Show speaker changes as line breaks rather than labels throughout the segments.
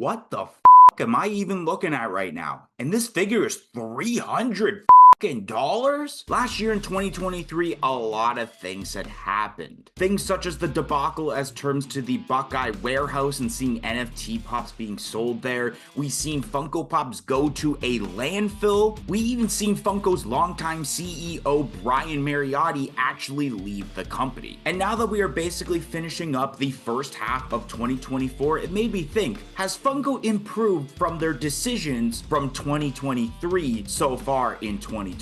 What the am I even looking at right now? And this figure is $300 dollars? Last year in 2023, a lot of things had happened. Things such as the debacle as terms to the Buckeye warehouse and seeing NFT pops being sold there. We seen Funko Pops go to a landfill. We even seen Funko's longtime CEO Brian Mariotti actually leave the company. And now that we are basically finishing up the first half of 2024, it made me think, has Funko improved from their decisions from 2023 so far in 2024?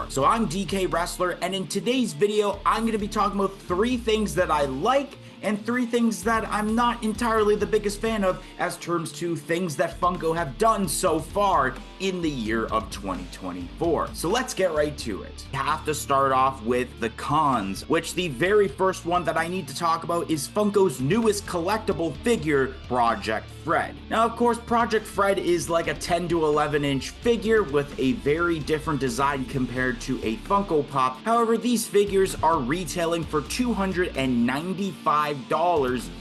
So I'm DK Wrestler, and in today's video, I'm going to be talking about 3 things that I like and 3 things that I'm not entirely the biggest fan of as terms to things that Funko have done so far in the year of 2024. So let's get right to it. We have to start off with the cons, which the very first one that I need to talk about is Funko's newest collectible figure, Project Fred. Now, of course, Project Fred is like a 10 to 11 inch figure with a very different design compared to a Funko Pop. However, these figures are retailing for $295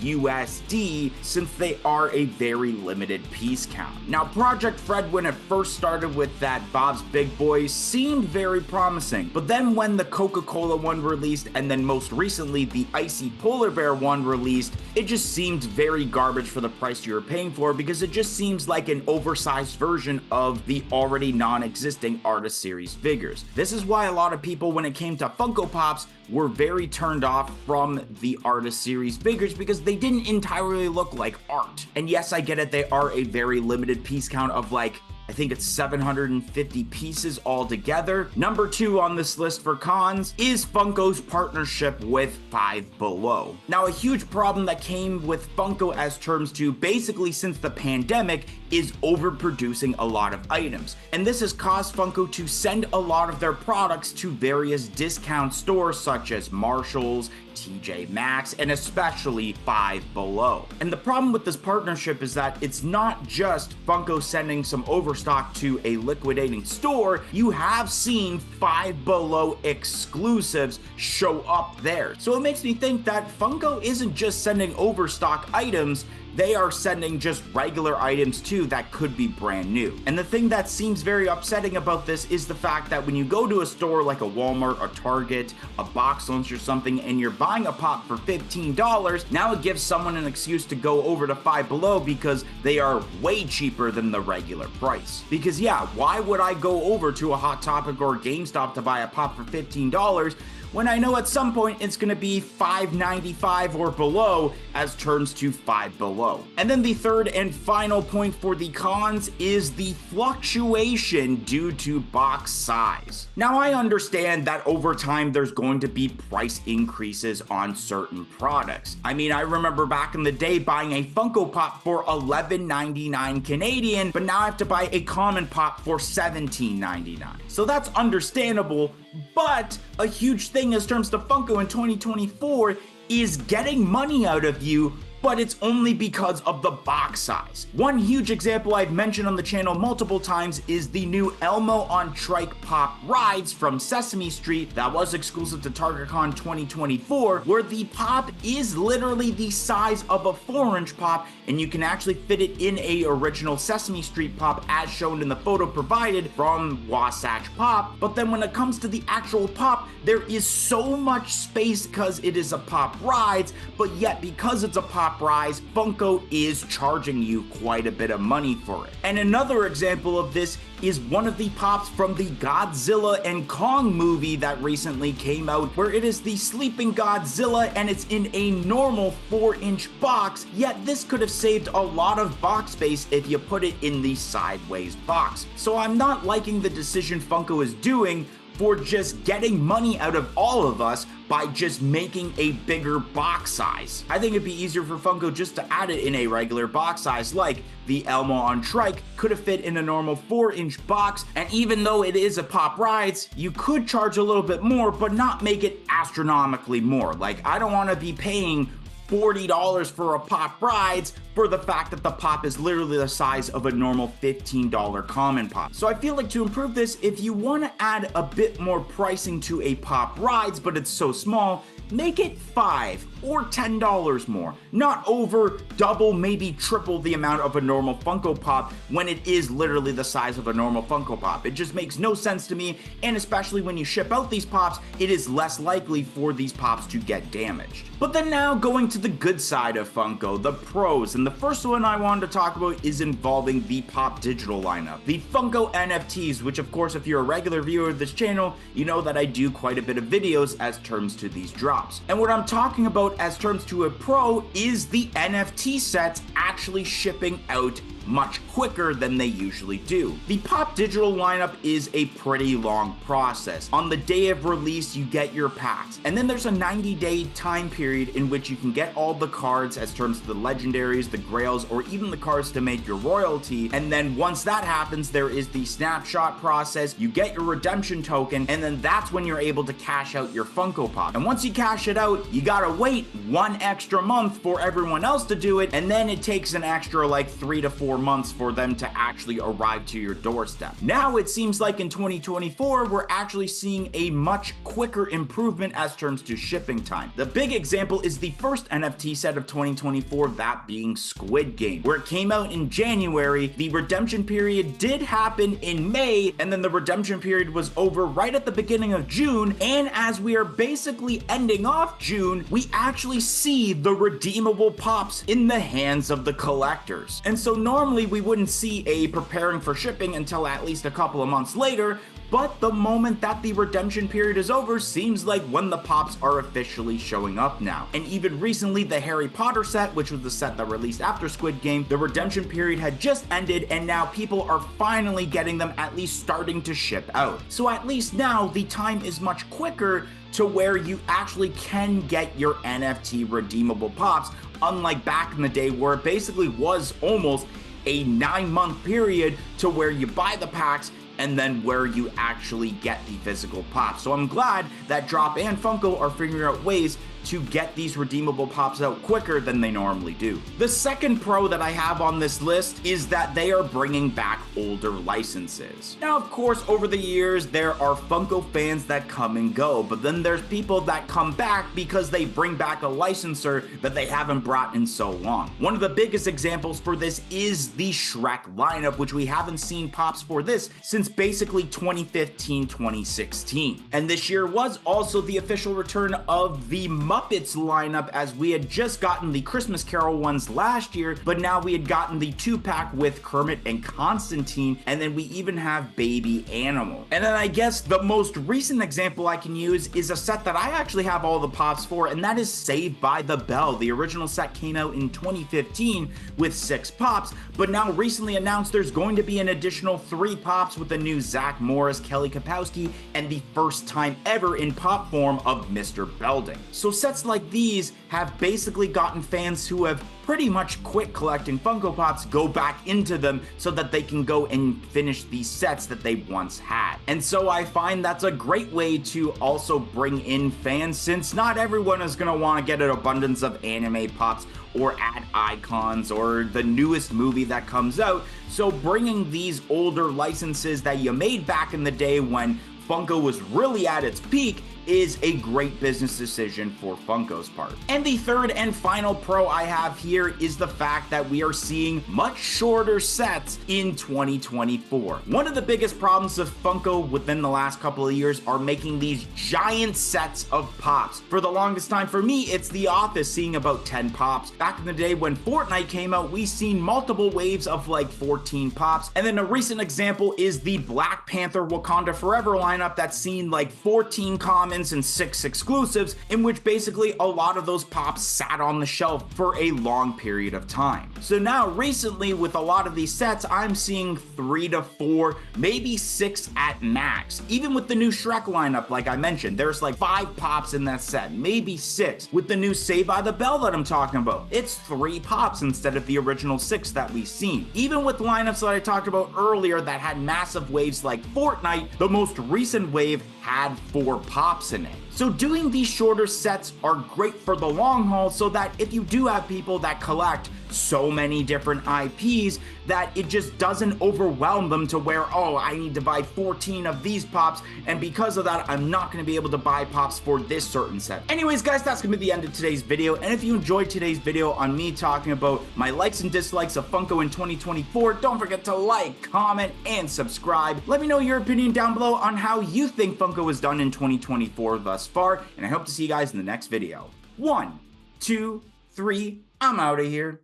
USD since they are a very limited piece count. Now, Project Fred, when it first started with that Bob's Big Boys, seemed very promising, but then when the Coca-Cola one released and then most recently the Icy Polar Bear one released, it just seemed very garbage for the price you were paying for because it just seems like an oversized version of the already non-existing Artist Series figures. This is why a lot of people, when it came to Funko Pops, were very turned off from the Artist Series figures because they didn't entirely look like art. And yes, I get it, they are a very limited piece count of like, I think it's 750 pieces altogether. Number 2 on this list for cons is Funko's partnership with Five Below. Now, a huge problem that came with Funko as terms to basically since the pandemic is overproducing a lot of items. And this has caused Funko to send a lot of their products to various discount stores such as Marshall's, TJ Maxx, and especially Five Below. And the problem with this partnership is that it's not just Funko sending some overstock to a liquidating store. You have seen Five Below exclusives show up there. So it makes me think that Funko isn't just sending overstock items, they are sending just regular items too that could be brand new. And the thing that seems very upsetting about this is the fact that when you go to a store like a Walmart, a Target, a box lunch or something, and you're buying a pop for $15, now it gives someone an excuse to go over to Five Below because they are way cheaper than the regular price. Because yeah, why would I go over to a Hot Topic or GameStop to buy a pop for $15 when I know at some point it's going to be $5.95 or below as terms to Five Below? And then the third and final point for the cons is the fluctuation due to box size. Now, I understand that over time there's going to be price increases on certain products. I mean, I remember back in the day buying a Funko Pop for $11.99 Canadian, but now I have to buy a common pop for $17.99. So that's understandable, but a huge thing in terms to Funko in 2024 is getting money out of you, but it's only because of the box size. One huge example I've mentioned on the channel multiple times is the new Elmo on Trike Pop Rides from Sesame Street that was exclusive to TargetCon 2024, where the pop is literally the size of a 4-inch pop, and you can actually fit it in a original Sesame Street pop as shown in the photo provided from Wasatch Pop. But then when it comes to the actual pop, there is so much space because it is a Pop Rides, but yet because it's a Pop Rise, Funko is charging you quite a bit of money for it. And another example of this is one of the pops from the Godzilla and Kong movie that recently came out, where it is the sleeping Godzilla and it's in a normal 4-inch box, yet this could have saved a lot of box space if you put it in the sideways box. So I'm not liking the decision Funko is doing for just getting money out of all of us by just making a bigger box size. I think it'd be easier for Funko just to add it in a regular box size, like the Elmo on Trike could have fit in a normal 4-inch box, and even though it is a Pop Rides, you could charge a little bit more, but not make it astronomically more. Like, I don't want to be paying $40 for a Pop Rides for the fact that the pop is literally the size of a normal $15 common pop. So I feel like to improve this, if you want to add a bit more pricing to a Pop Rides, but it's so small, make it $5 or $10 more. Not over double, maybe triple the amount of a normal Funko Pop when it is literally the size of a normal Funko Pop. It just makes no sense to me, and especially when you ship out these pops, it is less likely for these pops to get damaged. But then now going to the good side of Funko, the pros, and the first one I wanted to talk about is involving the Pop Digital lineup. The Funko NFTs, which of course if you're a regular viewer of this channel, you know that I do quite a bit of videos as terms to these drops. And what I'm talking about as terms to a pro is the NFT sets actually shipping out much quicker than they usually do. The Pop Digital lineup is a pretty long process. On the day of release, you get your packs, and then there's a 90-day time period in which you can get all the cards as terms of the legendaries, the grails, or even the cards to make your royalty. And then once that happens, there is the snapshot process, you get your redemption token, and then that's when you're able to cash out your Funko Pop. And once you cash it out, you gotta wait 1 extra month for everyone else to do it, and then it takes an extra like 3 to 4 months for them to actually arrive to your doorstep. Now it seems like in 2024, we're actually seeing a much quicker improvement as terms to shipping time. The big example is the first NFT set of 2024, that being Squid Game, where it came out in January. The redemption period did happen in May, and then the redemption period was over right at the beginning of June, and as we are basically ending off June, we actually see the redeemable pops in the hands of the collectors. And so normally we wouldn't see a preparing for shipping until at least a couple of months later, but the moment that the redemption period is over seems like when the pops are officially showing up now. And even recently, the Harry Potter set, which was the set that released after Squid Game, the redemption period had just ended, and now people are finally getting them at least starting to ship out. So at least now the time is much quicker to where you actually can get your NFT redeemable pops, unlike back in the day where it basically was almost a 9-month period to where you buy the packs and then where you actually get the physical pops. So I'm glad that Drop and Funko are figuring out ways to get these redeemable pops out quicker than they normally do. The second pro that I have on this list is that they are bringing back older licenses. Now, of course, over the years, there are Funko fans that come and go, but then there's people that come back because they bring back a licensor that they haven't brought in so long. One of the biggest examples for this is the Shrek lineup, which we haven't seen pops for this since basically 2015, 2016. And this year was also the official return of the Muppets lineup, as we had just gotten the Christmas Carol ones last year, but now we had gotten the 2-pack with Kermit and Constantine, and then we even have Baby Animal. And then I guess the most recent example I can use is a set that I actually have all the pops for, and that is Saved by the Bell. The original set came out in 2015 with 6 pops, but now recently announced there's going to be an additional 3 pops with the new Zach Morris, Kelly Kapowski, and the first time ever in pop form of Mr. Belding. So sets like these have basically gotten fans who have pretty much quit collecting Funko Pops go back into them so that they can go and finish these sets that they once had. And so I find that's a great way to also bring in fans, since not everyone is going to want to get an abundance of anime pops or add icons or the newest movie that comes out. So bringing these older licenses that you made back in the day when Funko was really at its peak is a great business decision for Funko's part. And the third and final pro I have here is the fact that we are seeing much shorter sets in 2024. One of the biggest problems of Funko within the last couple of years are making these giant sets of pops. For the longest time for me, it's The Office, seeing about 10 pops. Back in the day when Fortnite came out, we seen multiple waves of like 14 pops. And then a recent example is the Black Panther Wakanda Forever lineup that's seen like 14 commons and 6 exclusives, in which basically a lot of those pops sat on the shelf for a long period of time. So now recently with a lot of these sets, I'm seeing 3 to 4, maybe 6 at max. Even with the new Shrek lineup, like I mentioned, there's like 5 pops in that set, maybe 6. With the new Saved by the Bell that I'm talking about, it's 3 pops instead of the original 6 that we've seen. Even with lineups that I talked about earlier that had massive waves like Fortnite, the most recent wave had 4 pops in it. So doing these shorter sets are great for the long haul, so that if you do have people that collect so many different IPs that it just doesn't overwhelm them to where, oh, I need to buy 14 of these pops, and because of that, I'm not going to be able to buy pops for this certain set. Anyways, guys, that's going to be the end of today's video, and if you enjoyed today's video on me talking about my likes and dislikes of Funko in 2024, don't forget to like, comment, and subscribe. Let me know your opinion down below on how you think Funko has done in 2024 thus far, and I hope to see you guys in the next video. 1, 2, 3, I'm out of here.